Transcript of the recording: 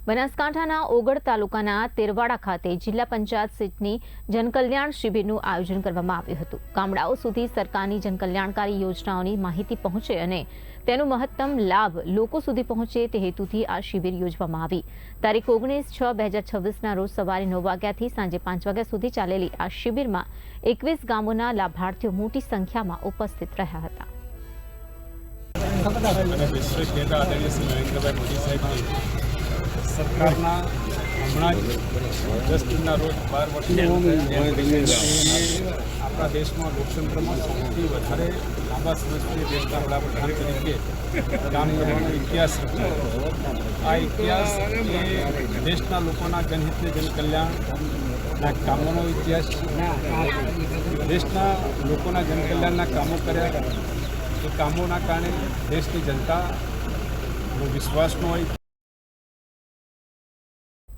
બનાસકાંઠાના ઓગળ તાલુકાના તેરવાડા ખાતે જિલ્લા પંચાયત સીટની જનકલ્યાણ શિબિરનું આયોજન કરવામાં આવ્યું હતું। ગામડાઓ સુધી સરકારની જનકલ્યાણકારી યોજનાઓની માહિતી પહોંચે અને તેનો મહત્તમ લાભ લોકો સુધી પહોંચે તે હેતુથી આ શિબિર યોજવામાં આવી। તારીખ 19/6/2026ના રોજ સવારે 9 વાગ્યાથી સાંજે 5 વાગ્યા સુધી ચાલેલી આ શિબિરમાં 21 ગામોના લાભાર્થીઓ મોટી સંખ્યામાં ઉપસ્થિત રહ્યા હતા। સરકારના હમણાં જ 10 જૂનના રોજ 12 વર્ષ આપણા દેશમાં લોકતંત્રમાં સૌથી વધારે લાંબા સમયથી દેશના વડાપ્રધાન તરીકે કામ કરવાનો ઇતિહાસ રચ્યો। આ ઇતિહાસ એ દેશના લોકોના જનહિતને જનકલ્યાણના કામોનો ઇતિહાસ છે। દેશના લોકોના જનકલ્યાણના કામો કર્યા, એ કામોના કારણે દેશની જનતાનો વિશ્વાસનો એક